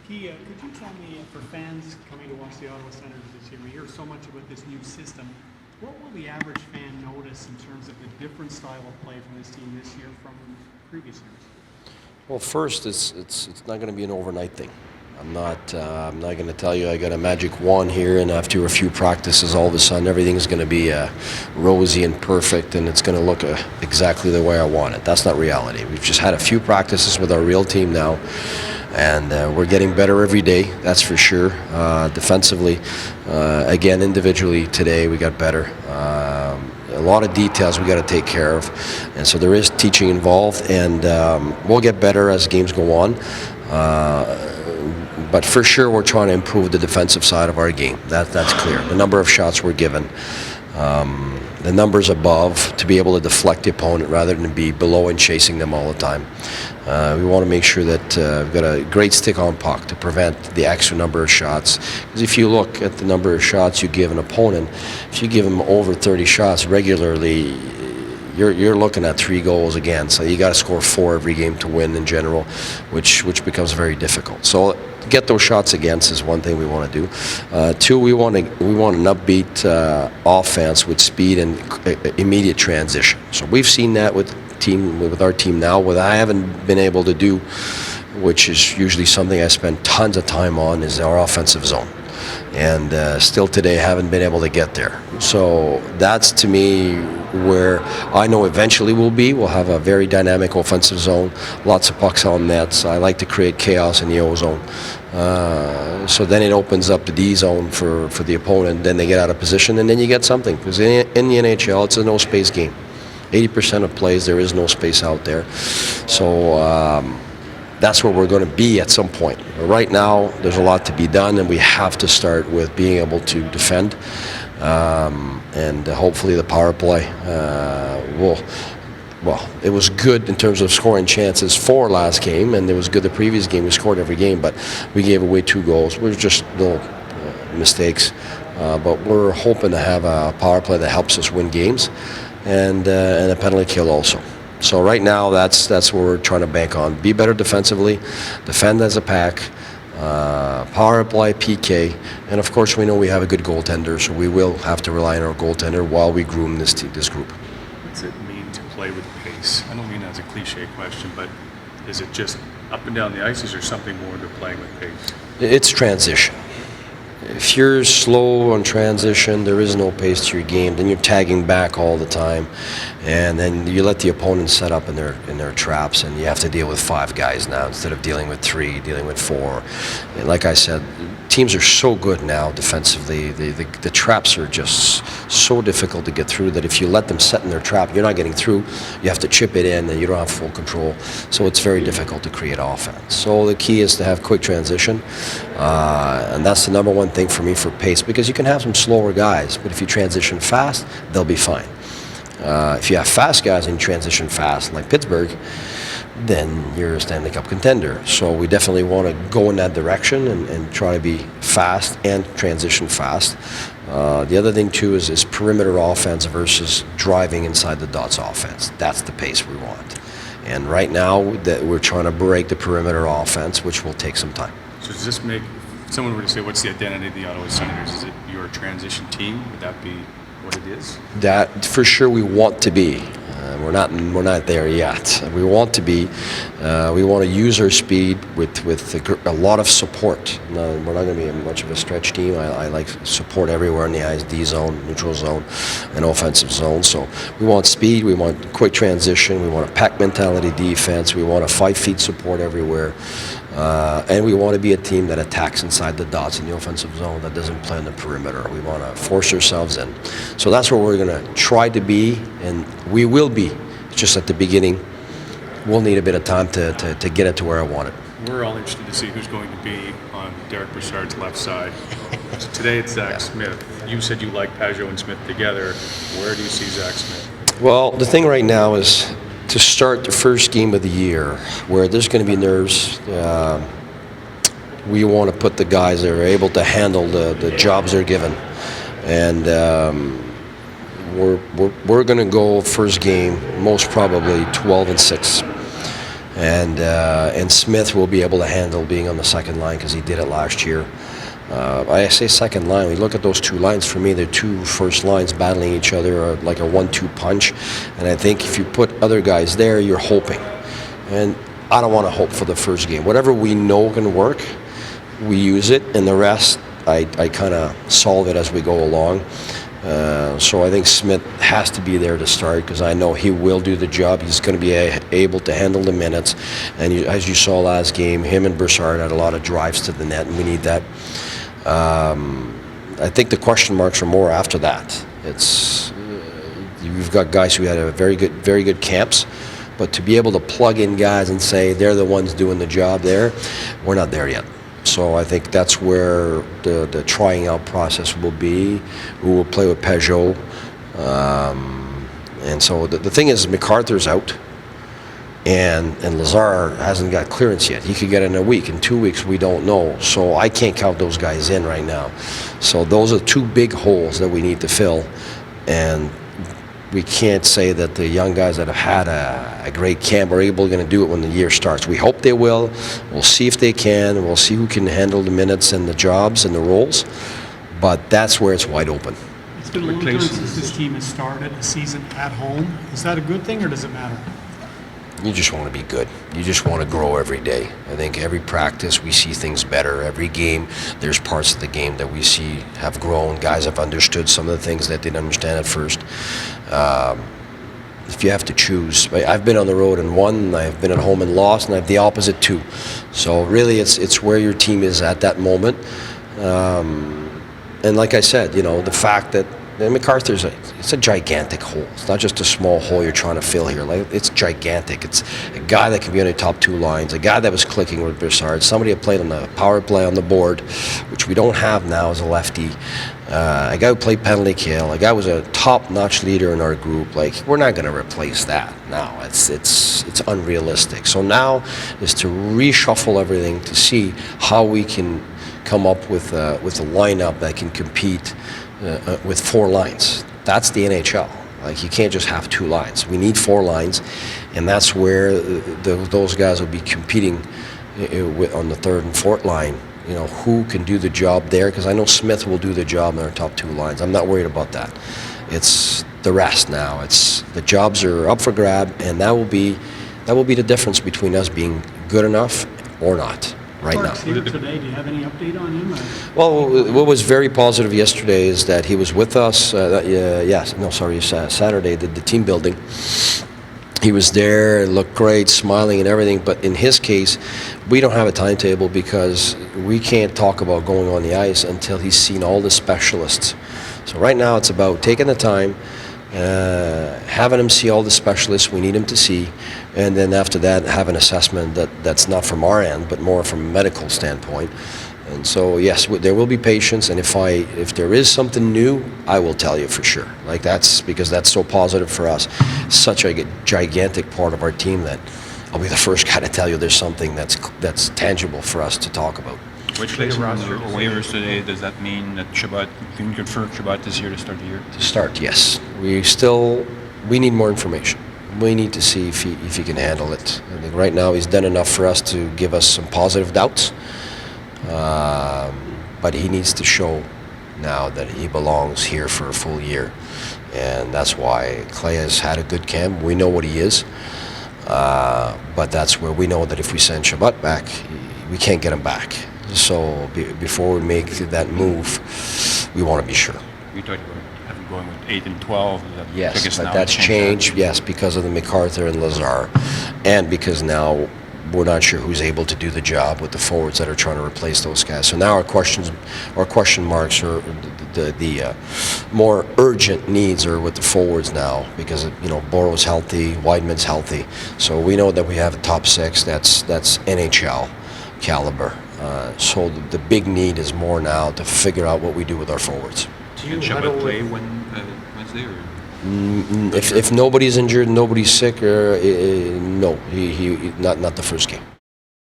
Kia, could you tell me, for fans coming to watch the Ottawa Senators this year, we hear so much about this new system. What will the average fan notice in terms of the different style of play from this team this year from previous years? Well, first, it's not going to be an overnight thing. I'm not going to tell you I got a magic wand here, and after a few practices, all of a sudden everything's going to be rosy and perfect, and it's going to look exactly the way I want it. That's not reality. We've just had a few practices with our real team now, and we're getting better every day. That's for sure. Defensively, again, individually today we got better. A lot of details we got to take care of, and so there is teaching involved, and we'll get better as games go on. But for sure, we're trying to improve the defensive side of our game. That's clear. The number of shots we're given, the numbers above, to be able to deflect the opponent rather than be below and chasing them all the time. We want to make sure that we've got a great stick on puck to prevent the extra number of shots. Because if you look at the number of shots you give an opponent, if you give them over 30 shots regularly, you're looking at 3 goals again. So you got to score 4 every game to win in general, which becomes very difficult. So get those shots against is one thing we want to do. 2, we want an upbeat offense with speed and immediate transition. So we've seen that with our team now. What I haven't been able to do, which is usually something I spend tons of time on, is our offensive zone. And still today haven't been able to get there. So that's, to me, where I know eventually we'll be. We'll have a very dynamic offensive zone, lots of pucks on nets. I like to create chaos in the O zone. So then it opens up the D zone for the opponent. Then they get out of position, and then you get something. Because in the NHL, it's a no-space game. 80% of plays, there is no space out there. So that's where we're going to be at some point. Right now, there's a lot to be done, and we have to start with being able to defend. And hopefully the power play well, it was good in terms of scoring chances for last game, and it was good the previous game. We scored every game, but we gave away 2 goals. We were just little mistakes. But we're hoping to have a power play that helps us win games, and a penalty kill also. So right now, that's what we're trying to bank on. Be better defensively, defend as a pack, power play, PK, and of course we know we have a good goaltender, so we will have to rely on our goaltender while we groom this group. What's it mean to play with pace? I don't mean that as a cliche question, but is it just up and down the ice? Is there something more to playing with pace? It's transition. If you're slow on transition, there is no pace to your game. Then you're tagging back all the time, and then you let the opponent set up in their traps, and you have to deal with 5 guys now instead of dealing with 3, dealing with 4. And like I said, teams are so good now defensively. The traps are just so difficult to get through that if you let them set in their trap, you're not getting through. You have to chip it in, and you don't have full control. So it's very difficult to create offense. So the key is to have quick transition, and that's the number one thing for me for pace, because you can have some slower guys, but if you transition fast, they'll be fine. If you have fast guys and you transition fast, like Pittsburgh, then you're a Stanley Cup contender. So we definitely want to go in that direction and try to be fast and transition fast. The other thing, too, is perimeter offense versus driving inside the dots offense. That's the pace we want. And right now, that we're trying to break the perimeter offense, which will take some time. So does this make, if someone were to say, what's the identity of the Ottawa Senators? Is it your transition team? Would that be what it is? That, for sure, we want to be. We're not there yet. We want to be. We want to use our speed with a lot of support. No, we're not going to be much of a stretch team. I like support everywhere in the ice, D zone, neutral zone, and offensive zone. So we want speed. We want quick transition. We want a pack mentality defense. We want a 5 feet support everywhere. And we want to be a team that attacks inside the dots in the offensive zone, that doesn't play on the perimeter. We want to force ourselves in. So that's where we're going to try to be, and we will be. Just at the beginning, we'll need a bit of time to get it to where I want it. We're all interested to see who's going to be on Derek Brassard's left side. So today it's Zach Smith. You said you like Pajot and Smith together. Where do you see Zach Smith? Well, the thing right now is to start the first game of the year, where there's going to be nerves. We want to put the guys that are able to handle the jobs they're given, and we're going to go first game most probably 12-6, and Smith will be able to handle being on the second line because he did it last year. I say second line. We look at those two lines. For me, they're two first lines battling each other, like a 1-2 punch. And I think if you put other guys there, you're hoping. And I don't want to hope for the first game. Whatever we know can work, we use it, and the rest, I kind of solve it as we go along. So I think Smith has to be there to start because I know he will do the job. He's going to be able to handle the minutes. And as you saw last game, him and Boucher had a lot of drives to the net, and we need that. I think the question marks are more after that. It's you've got guys who had a very good camps, but to be able to plug in guys and say they're the ones doing the job there, we're not there yet. So I think that's where the trying out process will be. We will play with Peugeot. And so the thing is, MacArthur's out, and Lazar hasn't got clearance yet. He could get it in a week. In 2 weeks, we don't know. So I can't count those guys in right now. So those are two big holes that we need to fill. And we can't say that the young guys that have had a great camp are going to do it when the year starts. We hope they will. We'll see if they can. We'll see who can handle the minutes and the jobs and the roles. But that's where it's wide open. It's been a long time since this team has started a season at home. Is that a good thing, or does it matter? You just want to be good. You just want to grow every day. I think every practice we see things better. Every game, there's parts of the game that we see have grown. Guys have understood some of the things that they didn't understand at first. If you have to choose, I've been on the road and won, I've been at home and lost, and I have the opposite too. So really, it's where your team is at that moment. And like I said, the fact that MacArthur's it's a gigantic hole. It's not just a small hole you're trying to fill here. Like, it's gigantic. It's a guy that can be on the top two lines, a guy that was clicking with Broussard, somebody that played on the power play on the board, which we don't have now as a lefty, a guy who played penalty kill, a guy who was a top-notch leader in our group. Like, we're not going to replace that now. It's unrealistic. So now is to reshuffle everything to see how we can come up with a lineup that can compete with 4 lines. That's the NHL. Like, you can't just have 2 lines. We need 4 lines, and that's where those guys will be competing on the 3rd and 4th line. Who can do the job there? Because I know Smith will do the job in our top 2 lines. I'm not worried about that. It's the rest now. It's the jobs are up for grab, and that will be the difference between us being good enough or not. Right now. Here today. Do you have any update on him? Well, what was very positive yesterday is that he was with us. Saturday, the team building. He was there, looked great, smiling and everything. But in his case, we don't have a timetable because we can't talk about going on the ice until he's seen all the specialists. So right now, it's about taking the time, having him see all the specialists we need him to see, and then after that have an assessment that's not from our end but more from a medical standpoint. And so yes, there will be patience, and if there is something new, I will tell you for sure. Like, that's because that's so positive for us, such a gigantic part of our team that I'll be the first guy to tell you there's something that's tangible for us to talk about. Which plays on the waivers today, does that mean that Chabot, you can confirm Chabot is here to start the year? To start, yes. We need more information. We need to see if he can handle it. I think right now he's done enough for us to give us some positive doubts. But he needs to show now that he belongs here for a full year. And that's why Clay has had a good camp. We know what he is. But that's where we know that if we send Chabot back, we can't get him back. So before we make that move, we want to be sure. We talked about having going with 8 and 12. Yes, but that's changed, yes, because of the MacArthur and Lazar. And because now we're not sure who's able to do the job with the forwards that are trying to replace those guys. So now our question marks are the more urgent needs are with the forwards now, because Borrow's healthy, Weidman's healthy. So we know that we have a top 6 that's NHL caliber. So the big need is more now to figure out what we do with our forwards. Can Chabot play Wednesday? If nobody's injured, nobody's sick, no, he not the first game.